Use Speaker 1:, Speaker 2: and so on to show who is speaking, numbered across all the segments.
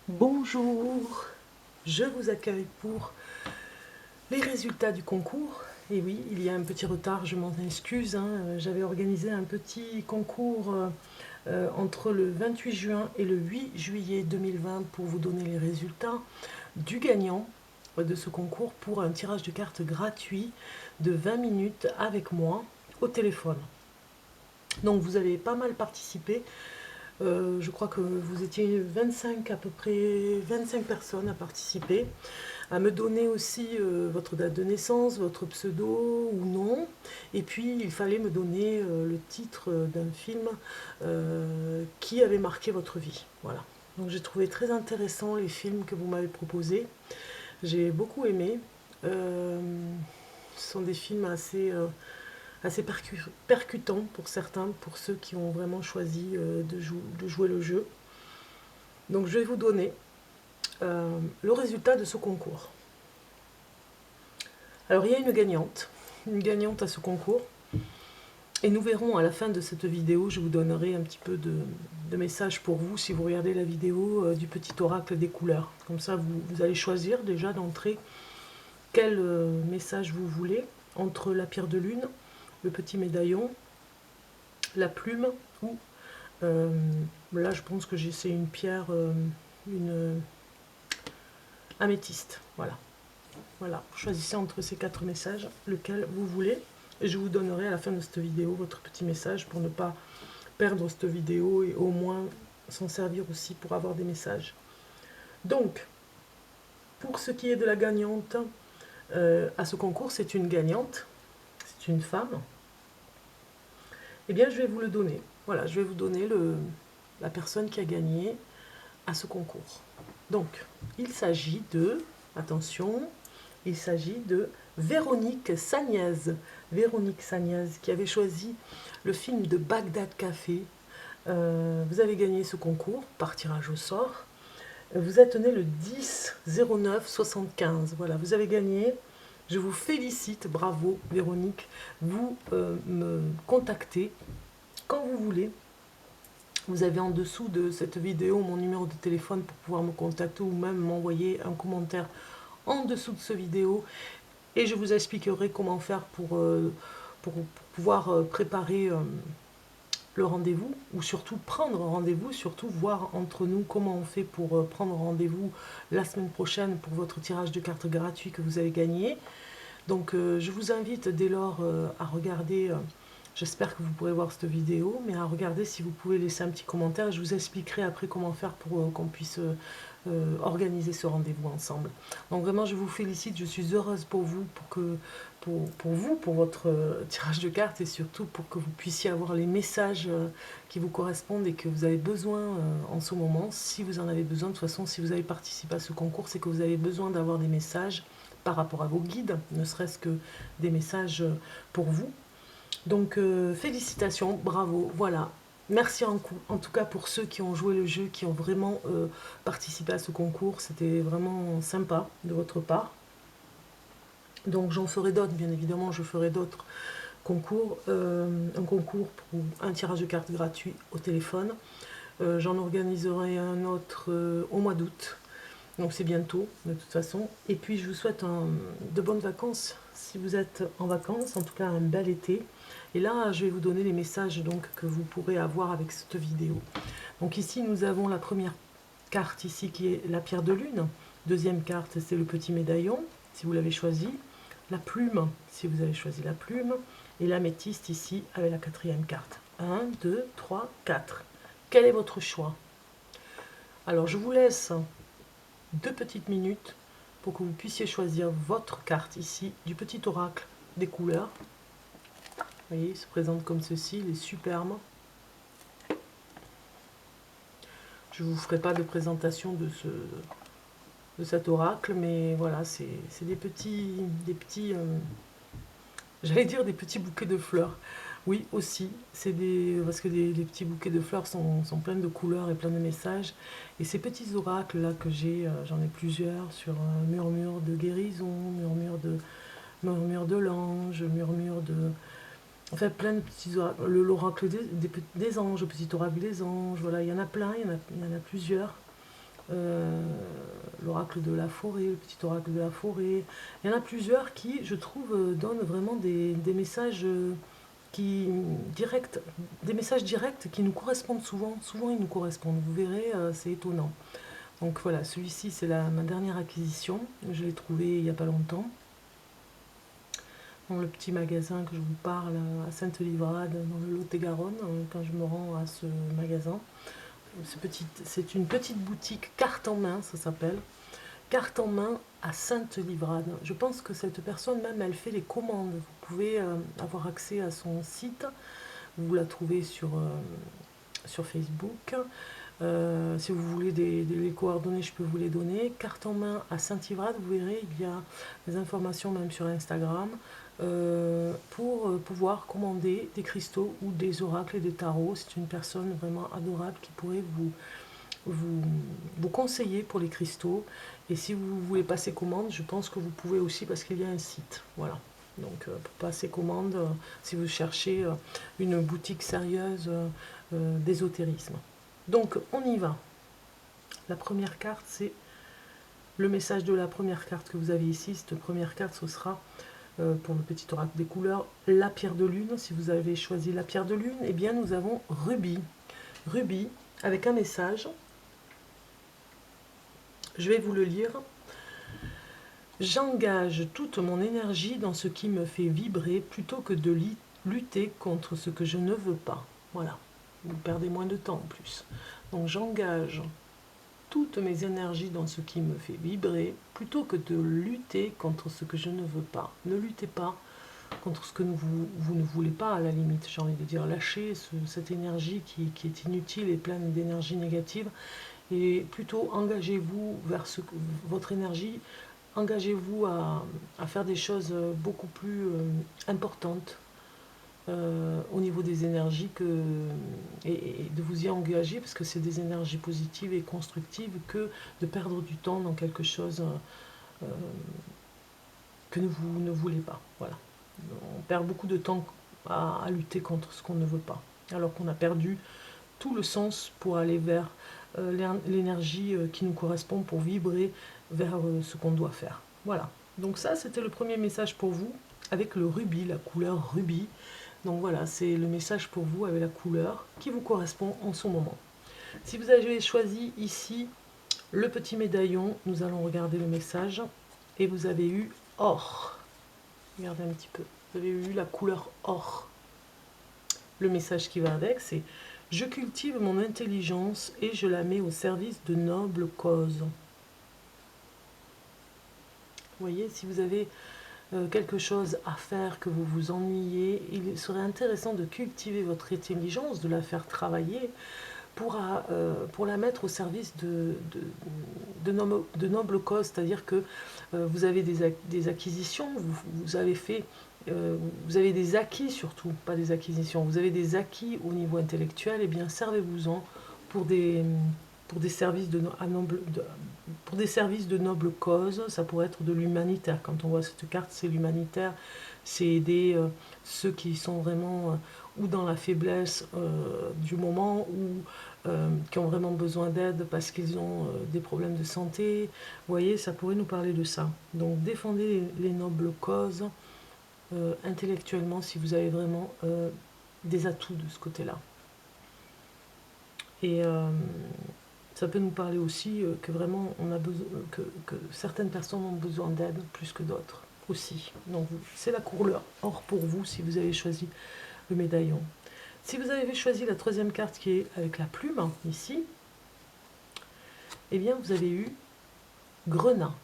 Speaker 1: Bonjour, je vous accueille pour les résultats du concours. Et oui, il y a un petit retard, je m'en excuse, hein. J'avais organisé un petit concours entre le 28 juin et le 8 juillet 2020 pour vous donner les résultats du gagnant de ce concours pour un tirage de cartes gratuit de 20 minutes avec moi au téléphone. Donc vous avez pas mal participé. Je crois que vous étiez 25 à peu près, 25 personnes à participer, à me donner aussi votre date de naissance, votre pseudo ou non. Et puis il fallait me donner le titre d'un film qui avait marqué votre vie. Voilà. Donc j'ai trouvé très intéressant les films que vous m'avez proposés. J'ai beaucoup aimé. Ce sont des films assez percutants pour certains, pour ceux qui ont vraiment choisi de jouer le jeu. Donc je vais vous donner le résultat de ce concours. Alors il y a une gagnante à ce concours. Et nous verrons à la fin de cette vidéo, je vous donnerai un petit peu de messages pour vous si vous regardez la vidéo du petit oracle des couleurs. Comme ça, vous allez choisir déjà d'entrée quel message vous voulez entre la pierre de lune, le petit médaillon, la plume ou là je pense que c'est une pierre, une améthyste. Voilà. Voilà, choisissez entre ces 4 messages lequel vous voulez. Et je vous donnerai à la fin de cette vidéo votre petit message pour ne pas perdre cette vidéo et au moins s'en servir aussi pour avoir des messages. Donc, pour ce qui est de la gagnante à ce concours, c'est une gagnante, c'est une femme. Eh bien, je vais vous le donner. Voilà, je vais vous donner la personne qui a gagné à ce concours. Donc, il s'agit de, attention, il s'agit de Véronique Sagnès. Véronique Sagnès qui avait choisi le film de Bagdad Café. Vous avez gagné ce concours par tirage au sort. Vous êtes né le 10-09-75. Voilà, vous avez gagné. Je vous félicite, bravo Véronique. Vous me contactez quand vous voulez. Vous avez en dessous de cette vidéo mon numéro de téléphone pour pouvoir me contacter ou même m'envoyer un commentaire en dessous de cette vidéo et je vous expliquerai comment faire pour pouvoir préparer le rendez-vous ou surtout prendre rendez-vous, surtout voir entre nous comment on fait pour prendre rendez-vous la semaine prochaine pour votre tirage de cartes gratuit que vous avez gagné. Donc je vous invite dès lors à regarder, j'espère que vous pourrez voir cette vidéo, mais à regarder si vous pouvez laisser un petit commentaire. Je vous expliquerai après comment faire pour qu'on puisse organiser ce rendez-vous ensemble. Donc vraiment je vous félicite, je suis heureuse pour vous, pour votre tirage de cartes et surtout pour que vous puissiez avoir les messages qui vous correspondent et que vous avez besoin en ce moment. Si vous en avez besoin, de toute façon si vous avez participé à ce concours, c'est que vous avez besoin d'avoir des messages par rapport à vos guides, ne serait-ce que des messages pour vous. Donc félicitations, bravo, voilà. Merci en tout cas pour ceux qui ont joué le jeu, qui ont vraiment participé à ce concours. C'était vraiment sympa de votre part. Donc j'en ferai d'autres, bien évidemment, je ferai d'autres concours. Un concours pour un tirage de cartes gratuit au téléphone. J'en organiserai un autre au mois d'août. Donc c'est bientôt, de toute façon. Et puis je vous souhaite de bonnes vacances, si vous êtes en vacances, en tout cas un bel été. Et là, je vais vous donner les messages donc, que vous pourrez avoir avec cette vidéo. Donc ici, nous avons la première carte ici qui est la pierre de lune. Deuxième carte, c'est le petit médaillon, si vous l'avez choisi. La plume, si vous avez choisi la plume. Et l'améthyste ici, avec la quatrième carte. 1, 2, 3, 4. Quel est votre choix? Alors, je vous laisse 2 petites minutes pour que vous puissiez choisir votre carte ici du petit oracle des couleurs. Vous voyez, il se présente comme ceci, il est superbe. Je ne vous ferai pas de présentation de cet oracle, mais voilà, c'est j'allais dire des petits bouquets de fleurs. Oui, aussi, parce que les petits bouquets de fleurs sont pleins de couleurs et pleins de messages. Et ces petits oracles là que j'ai, j'en ai plusieurs sur un murmure de guérison, murmure de l'ange, murmure de... En fait, plein de petits oracles. L'oracle des anges, le petit oracle des anges, voilà, il y en a plein, il y en a plusieurs. l'oracle de la forêt, le petit oracle de la forêt. Il y en a plusieurs qui, je trouve, donnent vraiment des messages qui directs, des messages directs qui nous correspondent souvent. Souvent, ils nous correspondent. Vous verrez, c'est étonnant. Donc voilà, celui-ci, c'est ma dernière acquisition. Je l'ai trouvé il n'y a pas longtemps. Dans le petit magasin que je vous parle à Sainte-Livrade, dans le Lot-et-Garonne, quand je me rends à ce magasin. C'est une petite boutique carte en main, ça s'appelle. Carte en main à Sainte-Livrade. Je pense que cette personne même, elle fait les commandes. Vous pouvez avoir accès à son site. Vous la trouvez sur Facebook. Si vous voulez les coordonnées, je peux vous les donner. Carte en main à Saint-Livrade, vous verrez, il y a des informations même sur Instagram pour pouvoir commander des cristaux ou des oracles et des tarots. C'est une personne vraiment adorable qui pourrait vous conseiller pour les cristaux. Et si vous voulez passer commande, je pense que vous pouvez aussi parce qu'il y a un site. Voilà. Donc pour passer commande, si vous cherchez une boutique sérieuse d'ésotérisme. Donc on y va. La première carte, c'est le message de la première carte que vous avez ici. Cette première carte, ce sera pour le petit oracle des couleurs, la pierre de lune. Si vous avez choisi la pierre de lune, eh bien nous avons rubis. Rubis avec un message. Je vais vous le lire. J'engage toute mon énergie dans ce qui me fait vibrer plutôt que de lutter contre ce que je ne veux pas. Voilà. Vous perdez moins de temps en plus. Donc j'engage toutes mes énergies dans ce qui me fait vibrer plutôt que de lutter contre ce que je ne veux pas. Ne luttez pas contre ce que vous ne voulez pas, à la limite, j'ai envie de dire. Lâchez cette énergie qui est inutile et pleine d'énergie négative et plutôt engagez-vous vers votre énergie, engagez-vous à faire des choses beaucoup plus importantes au niveau des énergies et de vous y engager parce que c'est des énergies positives et constructives que de perdre du temps dans quelque chose que vous ne voulez pas. Voilà. On perd beaucoup de temps à lutter contre ce qu'on ne veut pas, alors qu'on a perdu tout le sens pour aller vers l'énergie qui nous correspond, pour vibrer vers ce qu'on doit faire. Voilà. Donc ça, c'était le premier message pour vous, avec le rubis, la couleur rubis. Donc voilà, c'est le message pour vous avec la couleur qui vous correspond en ce moment. Si vous avez choisi ici le petit médaillon, nous allons regarder le message. Et vous avez eu or. Regardez un petit peu. Vous avez eu la couleur or. Le message qui va avec, c'est « Je cultive mon intelligence et je la mets au service de nobles causes. » Vous voyez, si vous avez quelque chose à faire, que vous vous ennuyez, il serait intéressant de cultiver votre intelligence, de la faire travailler pour la mettre au service de nobles causes. C'est-à-dire que vous avez des acquisitions, vous avez fait... vous avez des acquis surtout, pas des acquisitions. Vous avez des acquis au niveau intellectuel, et bien servez-vous-en pour des services pour des services de nobles causes. Ça pourrait être de l'humanitaire. Quand on voit cette carte, c'est l'humanitaire. C'est aider ceux qui sont vraiment ou dans la faiblesse du moment ou qui ont vraiment besoin d'aide parce qu'ils ont des problèmes de santé. Vous voyez, ça pourrait nous parler de ça. Donc défendez les nobles causes intellectuellement si vous avez vraiment des atouts de ce côté-là. Et ça peut nous parler aussi que vraiment on a besoin, que certaines personnes ont besoin d'aide plus que d'autres aussi. Donc c'est la couleur or pour vous si vous avez choisi le médaillon. Si vous avez choisi la troisième carte qui est avec la plume ici, eh bien vous avez eu grenat,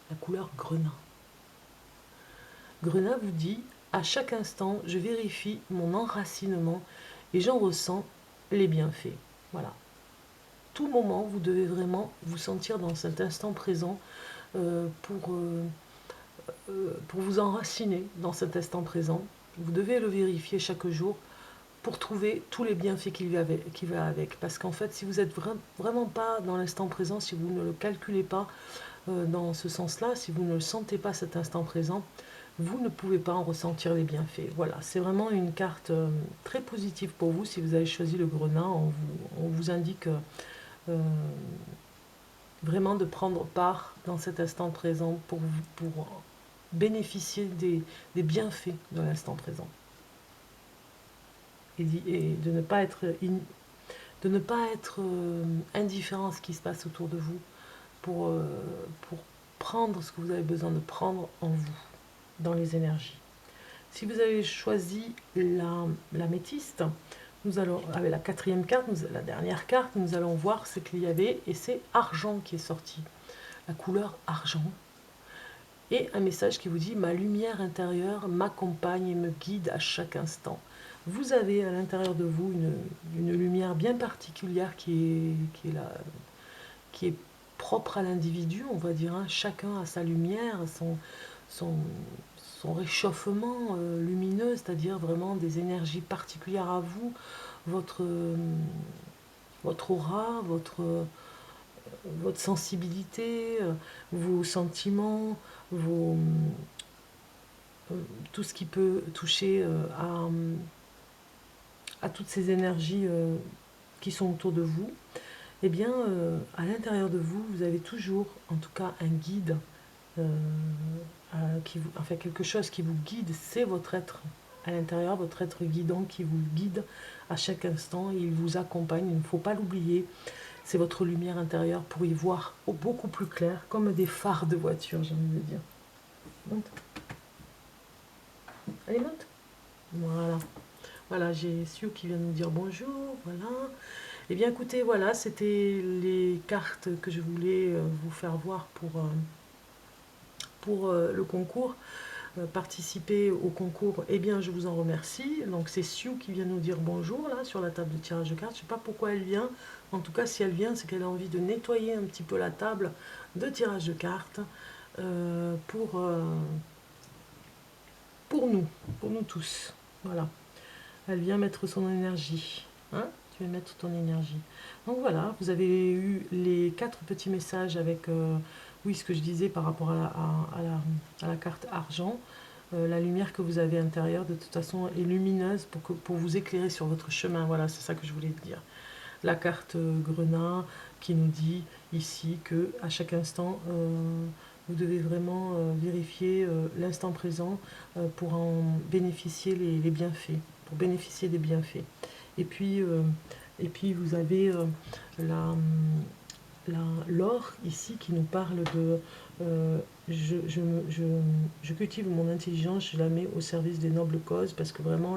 Speaker 1: la couleur grenat. Grenat vous dit à chaque instant je vérifie mon enracinement et j'en ressens les bienfaits. Voilà. Tout moment, vous devez vraiment vous sentir dans cet instant présent pour vous enraciner dans cet instant présent. Vous devez le vérifier chaque jour pour trouver tous les bienfaits qui va avec. Parce qu'en fait, si vous n'êtes vraiment pas dans l'instant présent, si vous ne le calculez pas dans ce sens-là, si vous ne le sentez pas cet instant présent, vous ne pouvez pas en ressentir les bienfaits. Voilà, c'est vraiment une carte très positive pour vous. Si vous avez choisi le grenat, on vous indique vraiment de prendre part dans cet instant présent pour bénéficier des bienfaits de l'instant présent. Et de ne pas être, indifférent à ce qui se passe autour de vous pour prendre ce que vous avez besoin de prendre en vous, dans les énergies. Si vous avez choisi l'améthyste, nous allons, avec la quatrième carte, la dernière carte, nous allons voir ce qu'il y avait, et c'est argent qui est sorti. La couleur argent. Et un message qui vous dit « Ma lumière intérieure m'accompagne et me guide à chaque instant ». Vous avez à l'intérieur de vous une lumière bien particulière qui est propre à l'individu, on va dire. Hein. Chacun a sa lumière, son réchauffement lumineux, c'est-à-dire vraiment des énergies particulières à vous, votre aura, votre sensibilité, vos sentiments, tout ce qui peut toucher à toutes ces énergies qui sont autour de vous. Eh bien, à l'intérieur de vous, vous avez toujours, en tout cas, un guide, quelque chose qui vous guide, c'est votre être à l'intérieur, votre être guidant qui vous guide à chaque instant, et il vous accompagne, il ne faut pas l'oublier. C'est votre lumière intérieure pour y voir beaucoup plus clair, comme des phares de voiture, j'ai envie de dire. Monte. Allez, monte. Voilà. Voilà, j'ai Sue qui vient nous dire bonjour, voilà. Eh bien, écoutez, voilà, c'était les cartes que je voulais vous faire voir pour le concours. Participer au concours, eh bien, je vous en remercie. Donc, c'est Sue qui vient nous dire bonjour, là, sur la table de tirage de cartes. Je ne sais pas pourquoi elle vient. En tout cas, si elle vient, c'est qu'elle a envie de nettoyer un petit peu la table de tirage de cartes pour nous tous. Voilà. Elle vient mettre son énergie. Hein? Tu vas mettre ton énergie. Donc voilà, vous avez eu les 4 petits messages avec, oui, ce que je disais par rapport à la carte argent. La lumière que vous avez à l'intérieur, de toute façon, est lumineuse pour vous éclairer sur votre chemin. Voilà, c'est ça que je voulais te dire. La carte grenat qui nous dit ici que à chaque instant, vous devez vraiment vérifier l'instant présent pour en bénéficier les bienfaits, pour bénéficier des bienfaits. Et puis vous avez l'or ici qui nous parle de je cultive mon intelligence, je la mets au service des nobles causes, parce que vraiment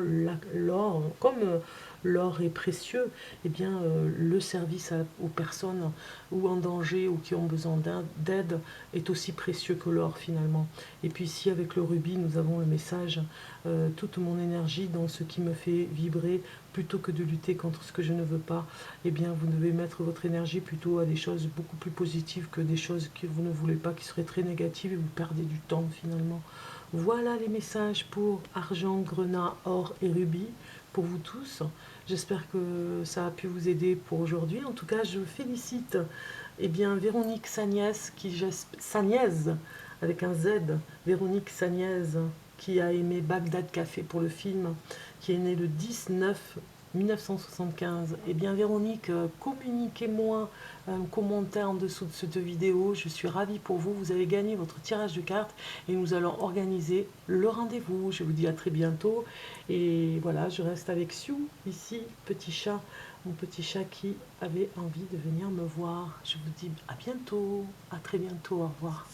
Speaker 1: l'or, comme l'or est précieux, eh bien le service aux personnes ou en danger ou qui ont besoin d'aide est aussi précieux que l'or finalement. Et puis ici avec le rubis nous avons le message toute mon énergie dans ce qui me fait vibrer, plutôt que de lutter contre ce que je ne veux pas, eh bien vous devez mettre votre énergie plutôt à des choses beaucoup plus positives que des choses que vous ne voulez pas, qui seraient très négatives, et vous perdez du temps finalement. Voilà les messages pour argent, grenat, or et rubis pour vous tous. J'espère que ça a pu vous aider pour aujourd'hui. En tout cas, je félicite Véronique Sagnès, Sagnès avec un Z, Véronique Sagnès, qui a aimé Bagdad Café pour le film, qui est né le 10/9 1975. Eh bien Véronique, communiquez-moi un commentaire en dessous de cette vidéo. Je suis ravie pour vous. Vous avez gagné votre tirage de cartes et nous allons organiser le rendez-vous. Je vous dis à très bientôt. Et voilà, je reste avec Sue, ici, petit chat, mon petit chat qui avait envie de venir me voir. Je vous dis à bientôt, à très bientôt, au revoir.